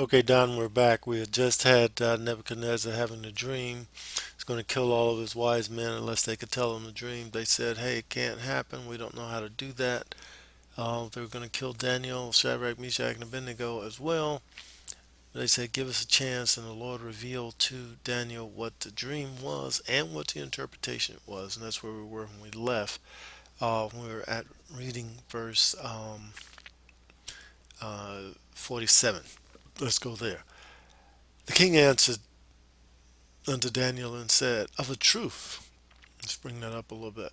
Okay, Don, we're back. We had just had Nebuchadnezzar having a dream. He's going to kill all of his wise men unless they could tell him the dream. They said, hey, it can't happen. We don't know how to do that. They were going to kill Daniel, Shadrach, Meshach, and Abednego as well. They said, give us a chance. And the Lord revealed to Daniel what the dream was and what the interpretation was. And that's where we were when we left. We were at reading verse 47. Let's go there. The king answered unto Daniel and said, of a truth, let's bring that up a little bit.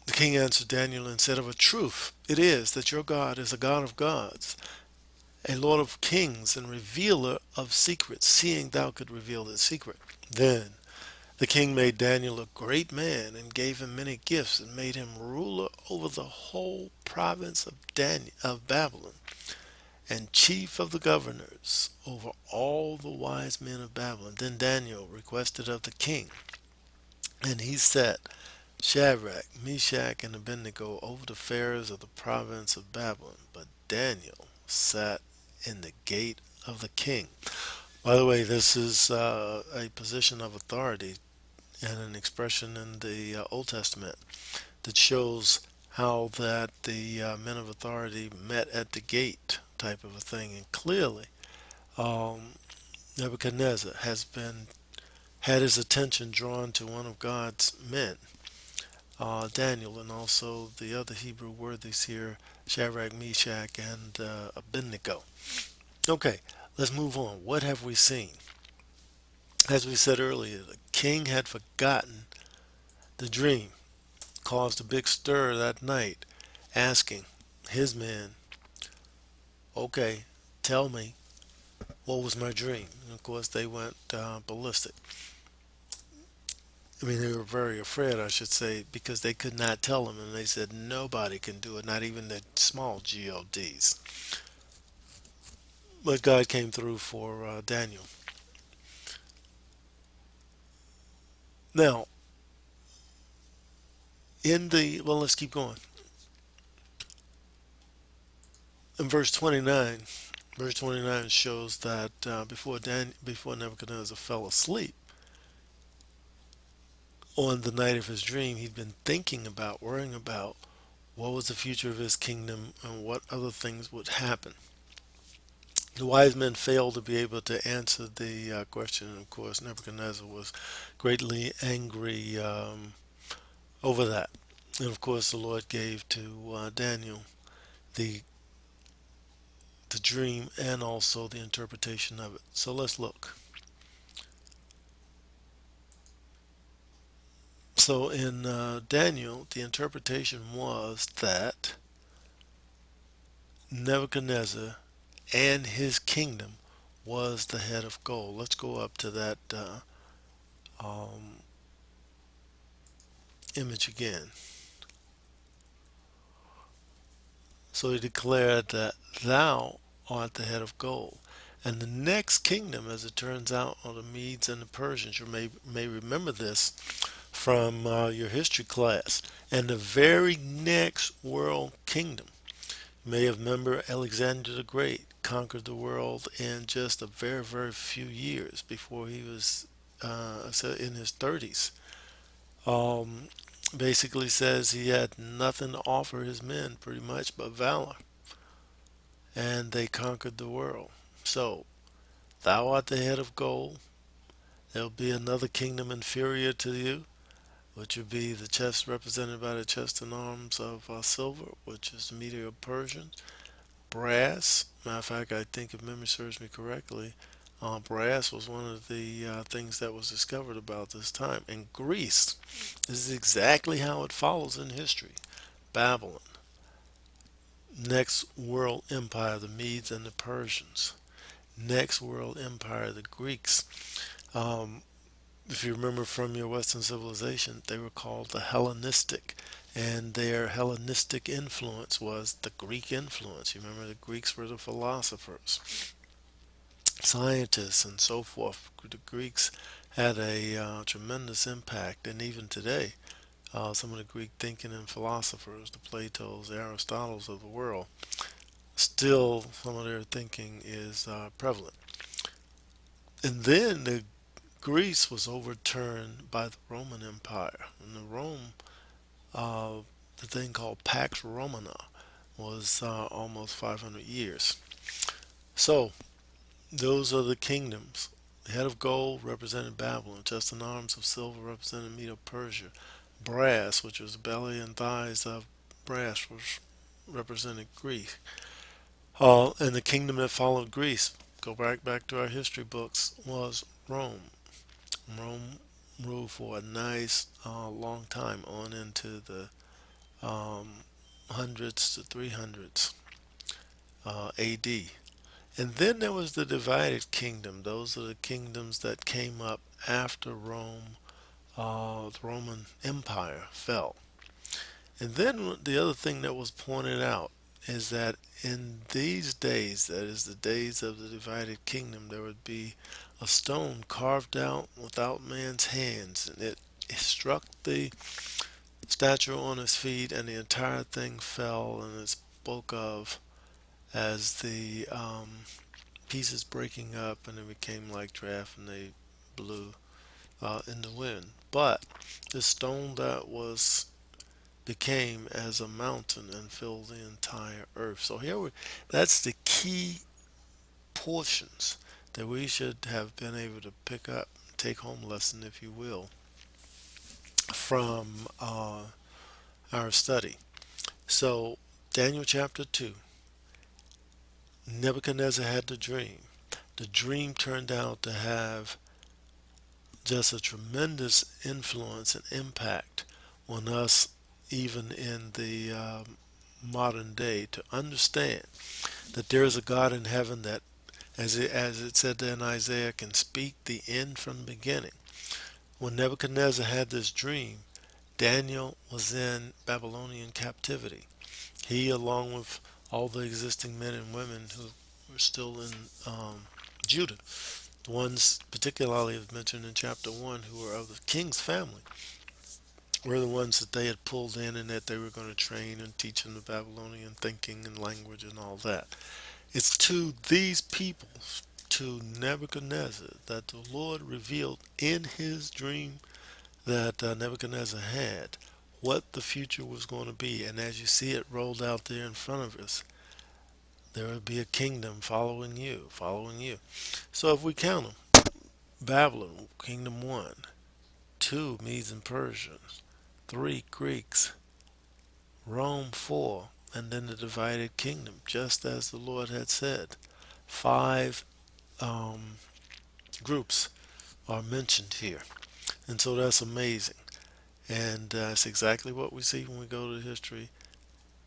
The king answered Daniel and said, of a truth, it is that your God is a God of gods, a Lord of kings, and revealer of secrets, seeing thou could reveal the secret. Then the king made Daniel a great man and gave him many gifts and made him ruler over the whole province of Babylon and chief of the governors over all the wise men of Babylon. Then Daniel requested of the king, and he set Shadrach, Meshach, and Abednego over the affairs of the province of Babylon. But Daniel sat in the gate of the king. By the way, this is a position of authority and an expression in the Old Testament that shows how that the men of authority met at the gate type of a thing. And clearly, um, Nebuchadnezzar has been had his attention drawn to one of God's men, Daniel, and also the other Hebrew worthies here, Shadrach, Meshach, and Abednego. Okay, let's move on. What have we seen? As we said earlier, the king had forgotten the dream, caused a big stir that night, asking his men, okay, tell me, what was my dream? And of course, they went ballistic. I mean, they were very afraid, I should say, because they could not tell him, and they said nobody can do it, not even the small GODs. But God came through for Daniel. Now, let's keep going. In verse 29 shows that before Nebuchadnezzar fell asleep on the night of his dream, he'd been thinking about, worrying about what was the future of his kingdom and what other things would happen. The wise men failed to be able to answer the question, and of course, Nebuchadnezzar was greatly angry over that. And of course, the Lord gave to Daniel the the dream and also the interpretation of it. So let's look. So in Daniel, the interpretation was that Nebuchadnezzar and his kingdom was the head of gold. Let's go up to that um, image again. So he declared that thou art the head of gold. And the next kingdom, as it turns out, are the Medes and the Persians. You may remember this from your history class. And the very next world kingdom, you may have remember Alexander the Great conquered the world in just a very, very few years before he was in his 30s. Um, Basically says he had nothing to offer his men pretty much but valor, and they conquered the world. So, thou art the head of gold. There'll be another kingdom inferior to you, which would be the chest represented by the chest and arms of silver, which is the Medo Persians. Brass, matter of fact, I think if memory serves me correctly, brass was one of the things that was discovered about this time. And Greece, this is exactly how it follows in history. Babylon, next world empire, the Medes and the Persians. Next world empire, the Greeks. Um, if you remember from your Western civilization, they were called the Hellenistic, and their Hellenistic influence was the Greek influence. You remember the Greeks were the philosophers, scientists, and so forth. The Greeks had a tremendous impact, and even today, some of the Greek thinking and philosophers, the Platos, the Aristotles of the world, still some of their thinking is prevalent. And then Greece was overturned by the Roman Empire. And uh, the thing called Pax Romana was almost 500 years. So those are the kingdoms. The head of gold represented Babylon, chest and arms of silver represented Medo-Persia. Brass, which was belly and thighs of brass, was represented Greece. And the kingdom that followed Greece, go back to our history books, was Rome. Rome ruled for a nice long time on into the um, hundreds to 300s AD. And then there was the divided kingdom. Those are the kingdoms that came up after Rome, the Roman Empire fell. And then the other thing that was pointed out is that in these days, that is the days of the divided kingdom, there would be a stone carved out without man's hands, and it struck the statue on his feet, and the entire thing fell, and it's spoke of as the pieces breaking up, and it became like draft, and they blew in the wind. But the stone that was became as a mountain and filled the entire earth. So that's the key portions that we should have been able to pick up, take home lesson, if you will, from our study. So Daniel chapter 2, Nebuchadnezzar had the dream. The dream turned out to have just a tremendous influence and impact on us, even in the modern day, to understand that there is a God in heaven that, as it said there in Isaiah, can speak the end from the beginning. When Nebuchadnezzar had this dream, Daniel was in Babylonian captivity. He, along with all the existing men and women who were still in Judah, the ones particularly mentioned in chapter 1 who were of the king's family, were the ones that they had pulled in and that they were going to train and teach them the Babylonian thinking and language and all that. It's to these people, to Nebuchadnezzar, that the Lord revealed in his dream that Nebuchadnezzar had what the future was going to be. And as you see it rolled out there in front of us, there would be a kingdom following you, following you. So if we count them, Babylon, kingdom one; two, Medes and Persians; three, Greeks; Rome, four; and then the divided kingdom, just as the Lord had said. Five um, groups are mentioned here. And so that's amazing. And that's exactly what we see when we go to history.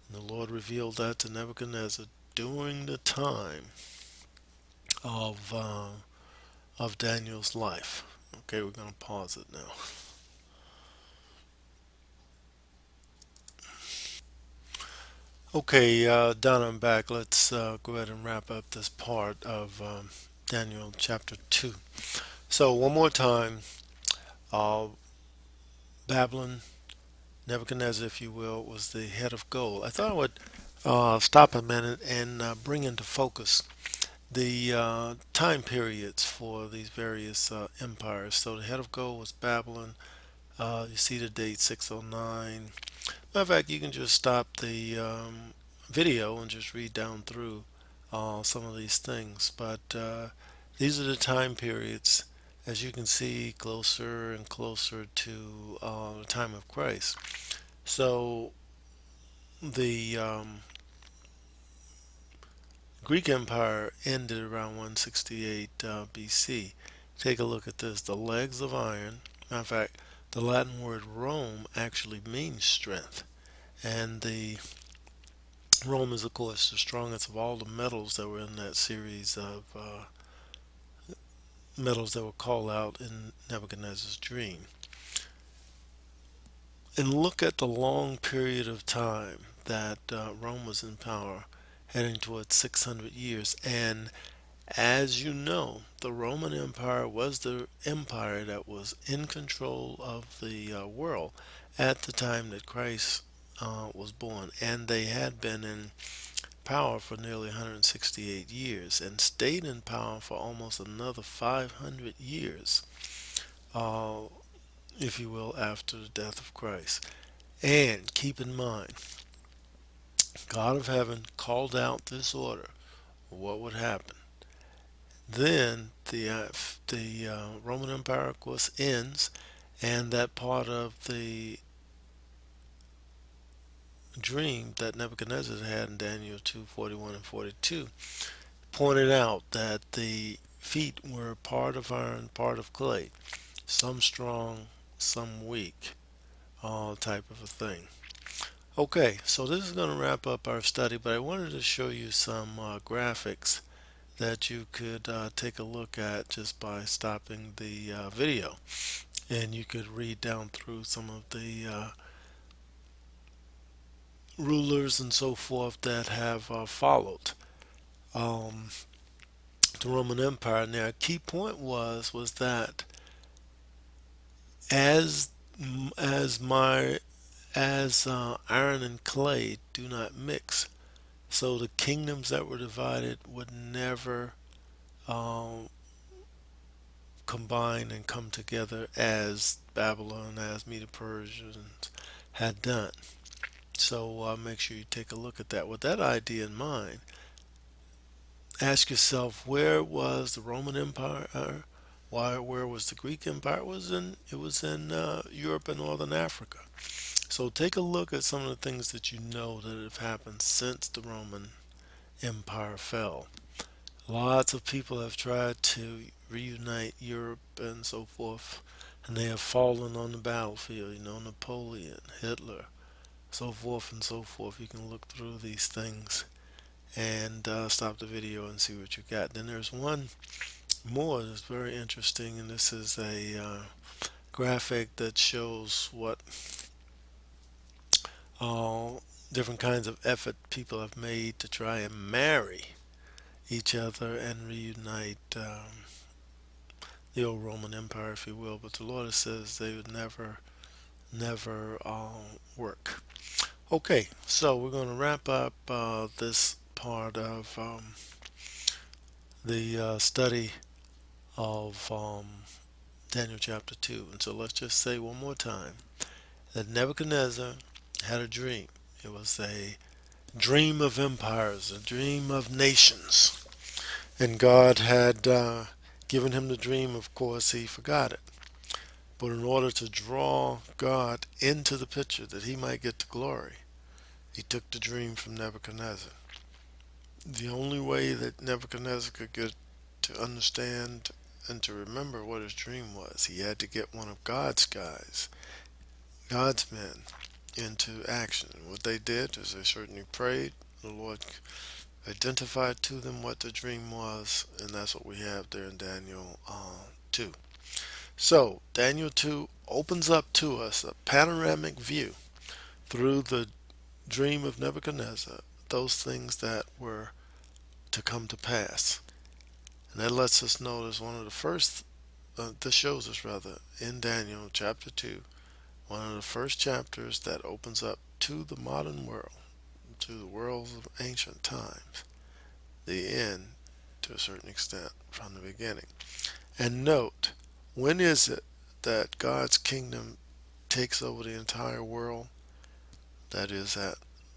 And the Lord revealed that to Nebuchadnezzar during the time of, uh, of Daniel's life. Okay, we're going to pause it now. Okay, Donna, I'm back. Let's go ahead and wrap up this part of Daniel chapter 2. So, one more time, uh, Babylon, Nebuchadnezzar, if you will, was the head of gold. I thought I would stop a minute and bring into focus the time periods for these various empires. So, the head of gold was Babylon. You see the date 609. Matter of fact, you can just stop the video and just read down through some of these things. But these are the time periods, as you can see, closer and closer to the time of Christ. So the Greek Empire ended around 168 BC. Take a look at this. The legs of iron. Matter of fact, the Latin word Rome actually means strength. And the Rome is, of course, the strongest of all the metals that were in that series of metals that were called out in Nebuchadnezzar's dream. And look at the long period of time that Rome was in power, heading towards 600 years. And as you know, the Roman Empire was the empire that was in control of the world at the time that Christ was born. And they had been in power for nearly 168 years and stayed in power for almost another 500 years, uh, if you will, after the death of Christ. And keep in mind, God of heaven called out this order. What would happen? Then the Roman Empire, of course, ends, and that part of the dream that Nebuchadnezzar had in Daniel 2:41 and 42 pointed out that the feet were part of iron, part of clay, some strong, some weak, all type of a thing. Okay, so this is going to wrap up our study, but I wanted to show you some graphics that you could take a look at just by stopping the video, and you could read down through some of the rulers and so forth that have followed um, the Roman Empire. Now, a key point was that as as my as iron and clay do not mix, so the kingdoms that were divided would never um, combine and come together as Babylon, as Medo Persians had done. So make sure you take a look at that. With that idea in mind, ask yourself, where was the Roman Empire? Where was the Greek Empire? It was in Europe and Northern Africa. So take a look at some of the things that you know that have happened since the Roman Empire fell. Lots of people have tried to reunite Europe and so forth, and they have fallen on the battlefield. Napoleon, Hitler, so forth and so forth. You can look through these things and stop the video and see what you got. Then there's one more that's very interesting, and this is a graphic that shows what all different kinds of effort people have made to try and marry each other and reunite the old Roman Empire, if you will. But the Lord says they would never work. Okay, so we're going to wrap up this part of the study of Daniel chapter 2. And so let's just say one more time that Nebuchadnezzar had a dream. It was a dream of empires, a dream of nations. And God had given him the dream. Of course, he forgot it. But in order to draw God into the picture that he might get the glory, he took the dream from Nebuchadnezzar. The only way that Nebuchadnezzar could get to understand and to remember what his dream was, he had to get one of God's guys, God's men, into action. And what they did is they certainly prayed. The Lord identified to them what the dream was, and that's what we have there in Daniel 2. So, Daniel 2 opens up to us a panoramic view through the dream of Nebuchadnezzar, those things that were to come to pass. And that lets us know there's one of the first, this shows us rather, in Daniel chapter 2, one of the first chapters that opens up to the modern world, to the worlds of ancient times, the end to a certain extent from the beginning. And note, when is it that God's kingdom takes over the entire world? That is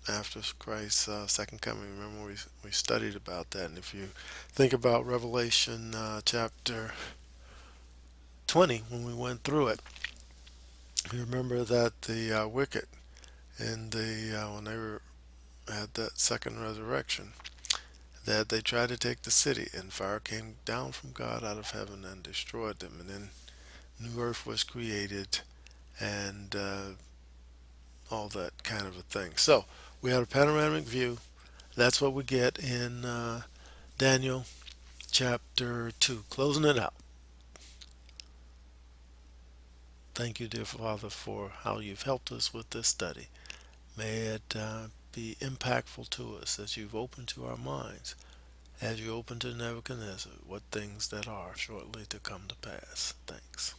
after Christ's second coming. Remember, we studied about that. And if you think about Revelation chapter 20, when we went through it, you remember that the wicked and when they had that second resurrection, that they tried to take the city, and fire came down from God out of heaven and destroyed them. And then new earth was created, and all that kind of a thing. So we had a panoramic view. That's what we get in Daniel chapter 2. Closing it out. Thank you, dear Father, for how you've helped us with this study. May it be impactful to us as you've opened to our minds, as you open to Nebuchadnezzar, what things that are shortly to come to pass. Thanks.